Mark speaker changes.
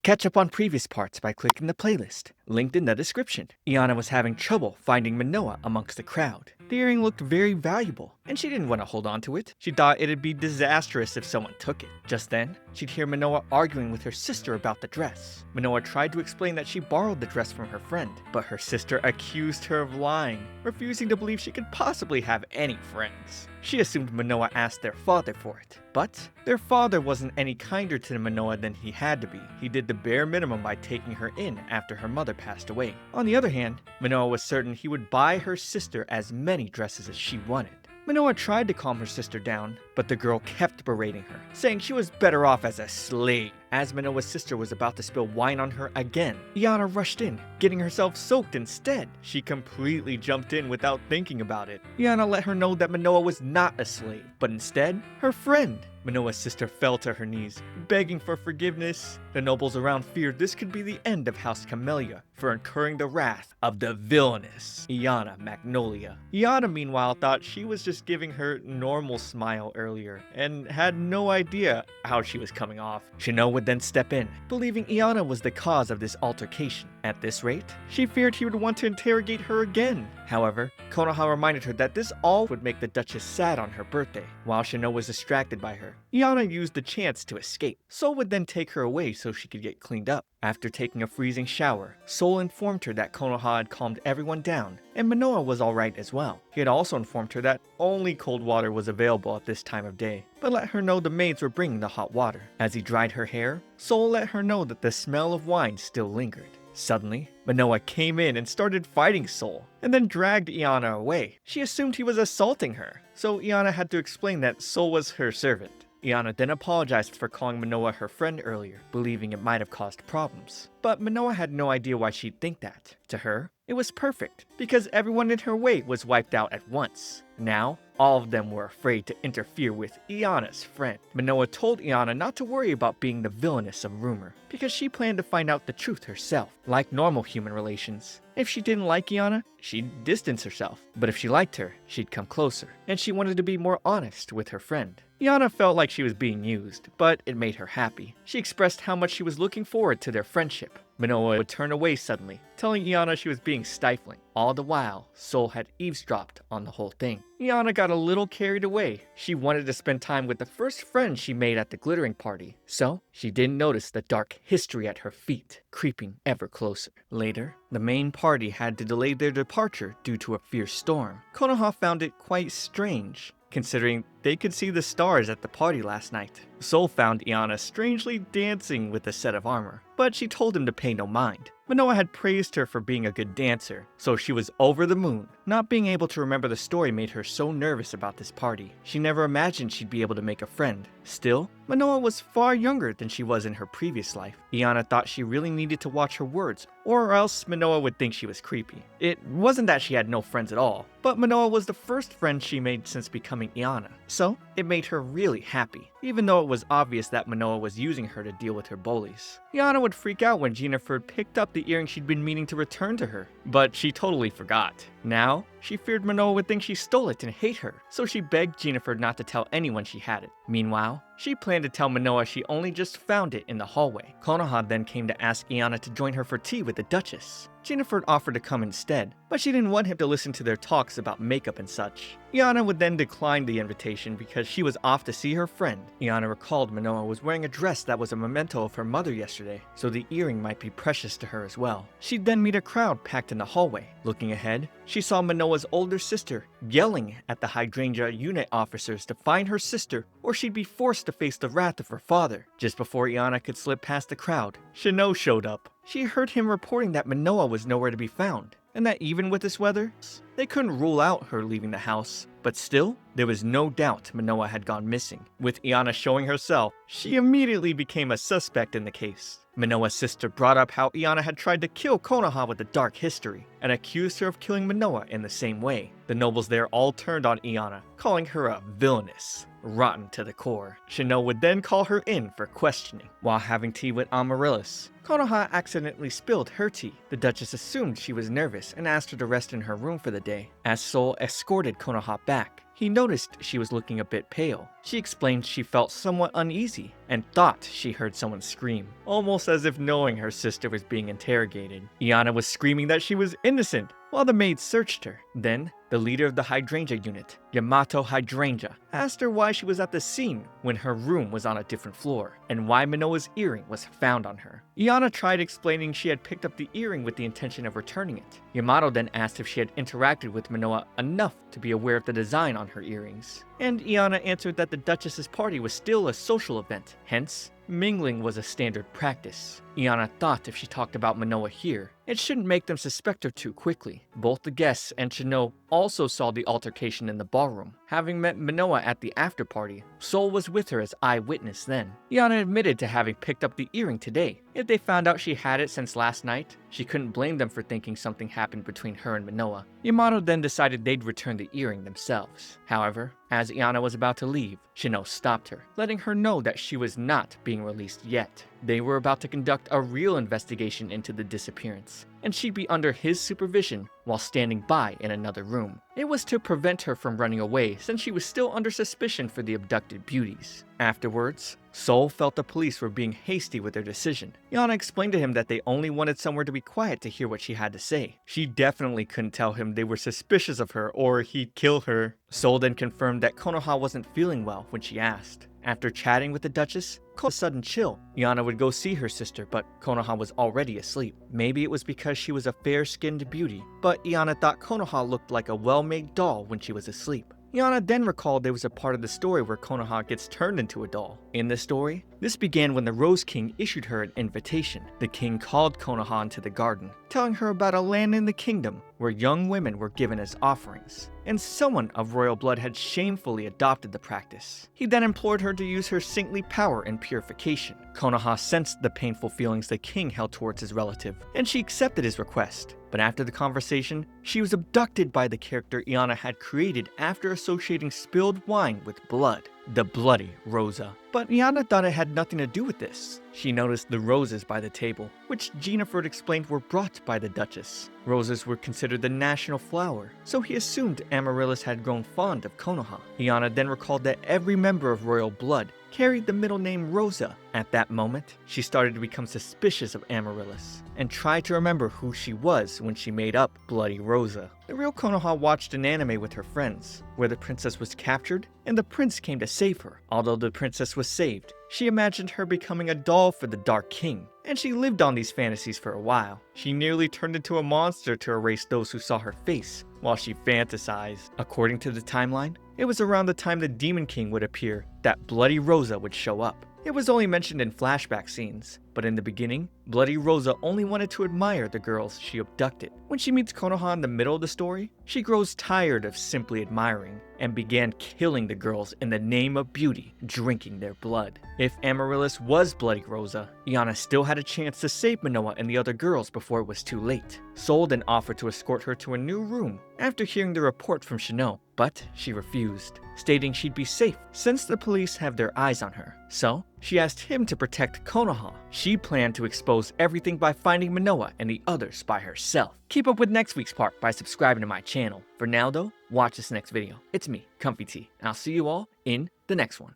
Speaker 1: Catch up on previous parts by clicking the playlist, linked in the description. Iana was having trouble finding Manoa amongst the crowd. The earring looked very valuable, and she didn't want to hold on to it. She thought it'd be disastrous if someone took it. Just then, she'd hear Manoa arguing with her sister about the dress. Manoa tried to explain that she borrowed the dress from her friend, but her sister accused her of lying, refusing to believe she could possibly have any friends. She assumed Manoa asked their father for it, but their father wasn't any kinder to Manoa than he had to be. He did the bare minimum by taking her in after her mother passed away. On the other hand, Manoa was certain he would buy her sister as many dresses as she wanted. Manoa tried to calm her sister down, but the girl kept berating her, saying she was better off as a slave. As Manoa's sister was about to spill wine on her again, Iana rushed in, getting herself soaked instead. She completely jumped in without thinking about it. Iana let her know that Manoa was not a slave, but instead, her friend. Manoa's sister fell to her knees, begging for forgiveness. The nobles around feared this could be the end of House Camellia for incurring the wrath of the villainous Iana Magnolia. Iana, meanwhile, thought she was just giving her normal smile earlier and had no idea how she was coming off. Shino would then step in, believing Iana was the cause of this altercation. At this rate, she feared he would want to interrogate her again. However, Konoha reminded her that this all would make the Duchess sad on her birthday. While Shino was distracted by her, Iana used the chance to escape. Sol would then take her away so she could get cleaned up. After taking a freezing shower, Sol informed her that Konoha had calmed everyone down, and Manoa was alright as well. He had also informed her that only cold water was available at this time of day, but let her know the maids were bringing the hot water. As he dried her hair, Sol let her know that the smell of wine still lingered. Suddenly, Manoa came in and started fighting Sol, and then dragged Iana away. She assumed he was assaulting her, so Iana had to explain that Sol was her servant. Iana then apologized for calling Manoa her friend earlier, believing it might have caused problems. But Manoa had no idea why she'd think that. To her, it was perfect, because everyone in her way was wiped out at once. Now, all of them were afraid to interfere with Iana's friend. Manoa told Iana not to worry about being the villainess of rumor, because she planned to find out the truth herself. Like normal human relations, if she didn't like Iana, she'd distance herself. But if she liked her, she'd come closer, and she wanted to be more honest with her friend. Iana felt like she was being used, but it made her happy. She expressed how much she was looking forward to their friendship. Manoa would turn away suddenly, telling Iana she was being stifling. All the while, Sol had eavesdropped on the whole thing. Iana got a little carried away. She wanted to spend time with the first friend she made at the glittering party, so she didn't notice the dark history at her feet, creeping ever closer. Later, the main party had to delay their departure due to a fierce storm. Konoha found it quite strange, considering they could see the stars at the party last night. Sol found Iana strangely dancing with a set of armor, but she told him to pay no mind. Manoa had praised her for being a good dancer, so she was over the moon. Not being able to remember the story made her so nervous about this party. She never imagined she'd be able to make a friend. Still, Manoa was far younger than she was in her previous life. Iana thought she really needed to watch her words, or else Manoa would think she was creepy. It wasn't that she had no friends at all, but Manoa was the first friend she made since becoming Iana, so it made her really happy, even though it was obvious that Manoa was using her to deal with her bullies. Iana would freak out when Jennifer picked up the earring she'd been meaning to return to her, but she totally forgot. Now, she feared Manoa would think she stole it and hate her, so she begged Jennifer not to tell anyone she had it. Meanwhile, she planned to tell Manoa she only just found it in the hallway. Konoha then came to ask Iana to join her for tea with the Duchess. Jennifer offered to come instead, but she didn't want him to listen to their talks about makeup and such. Iana would then decline the invitation because she was off to see her friend. Iana recalled Manoa was wearing a dress that was a memento of her mother yesterday, so the earring might be precious to her as well. She'd then meet a crowd packed in the hallway. Looking ahead, she saw Manoa's older sister yelling at the hydrangea unit officers to find her sister or she'd be forced to face the wrath of her father. Just before Iana could slip past the crowd, Shino showed up. She heard him reporting that Manoa was nowhere to be found, and that even with this weather, they couldn't rule out her leaving the house. But still, there was no doubt Manoa had gone missing. With Iana showing herself, she immediately became a suspect in the case. Manoa's sister brought up how Iana had tried to kill Konoha with a dark history, and accused her of killing Manoa in the same way. The nobles there all turned on Iana, calling her a villainess, rotten to the core. Shino would then call her in for questioning. While having tea with Amaryllis, Konoha accidentally spilled her tea. The Duchess assumed she was nervous and asked her to rest in her room for the day. As Sol escorted Konoha back, he noticed she was looking a bit pale. She explained she felt somewhat uneasy and thought she heard someone scream, almost as if knowing her sister was being interrogated. Iana was screaming that she was innocent while the maid searched her. Then, the leader of the hydrangea unit, Yamato Hydrangea, asked her why she was at the scene when her room was on a different floor, and why Manoa's earring was found on her. Iana tried explaining she had picked up the earring with the intention of returning it. Yamato then asked if she had interacted with Manoa enough to be aware of the design on her earrings, and Iana answered that the Duchess's party was still a social event, hence, mingling was a standard practice. Iana thought if she talked about Manoa here, it shouldn't make them suspect her too quickly. Both the guests and Chino also saw the altercation in the ballroom. Having met Manoa at the after party, Sol was with her as eyewitness then. Iana admitted to having picked up the earring today. If they found out she had it since last night, she couldn't blame them for thinking something happened between her and Manoa. Yamato then decided they'd return the earring themselves. However, as Iana was about to leave, Chino stopped her, letting her know that she was not being released yet. They were about to conduct a real investigation into the disappearance, and she'd be under his supervision while standing by in another room. It was to prevent her from running away since she was still under suspicion for the abducted beauties. Afterwards, Sol felt the police were being hasty with their decision. Iana explained to him that they only wanted somewhere to be quiet to hear what she had to say. She definitely couldn't tell him they were suspicious of her or he'd kill her. Sol then confirmed that Konoha wasn't feeling well when she asked. After chatting with the Duchess, a sudden chill. Iana would go see her sister, but Konoha was already asleep. Maybe it was because she was a fair-skinned beauty, but Iana thought Konoha looked like a well-made doll when she was asleep. Iana then recalled there was a part of the story where Konoha gets turned into a doll. In the story, this began when the Rose King issued her an invitation. The king called Konoha into the garden, telling her about a land in the kingdom where young women were given as offerings, and someone of royal blood had shamefully adopted the practice. He then implored her to use her saintly power in purification. Konoha sensed the painful feelings the king held towards his relative, and she accepted his request. But after the conversation, she was abducted by the character Iana had created after associating spilled wine with blood, the Bloody Rosa. But Iana thought it had nothing to do with this. She noticed the roses by the table, which Jennifer explained were brought by the Duchess. Roses were considered the national flower, so he assumed Amaryllis had grown fond of Konoha. Iana then recalled that every member of royal blood carried the middle name Rosa. At that moment, she started to become suspicious of Amaryllis, and tried to remember who she was when she made up Bloody Rosa. The real Konoha watched an anime with her friends, where the princess was captured and the prince came to save her. Although the princess was saved, she imagined her becoming a doll for the Dark King, and she lived on these fantasies for a while. She nearly turned into a monster to erase those who saw her face, while she fantasized. According to the timeline, it was around the time the Demon King would appear that Bloody Rosa would show up. It was only mentioned in flashback scenes, but in the beginning, Bloody Rosa only wanted to admire the girls she abducted. When she meets Konoha in the middle of the story, she grows tired of simply admiring, and began killing the girls in the name of beauty, drinking their blood. If Amaryllis was Bloody Rosa, Iana still had a chance to save Manoa and the other girls before it was too late. Sol then offered to escort her to a new room after hearing the report from Shino, but she refused, stating she'd be safe since the police have their eyes on her. So, she asked him to protect Konoha. She planned to expose everything by finding Manoa and the others by herself. Keep up with next week's part by subscribing to my channel. For now though, watch this next video. It's me, ComfyTea, and I'll see you all in the next one.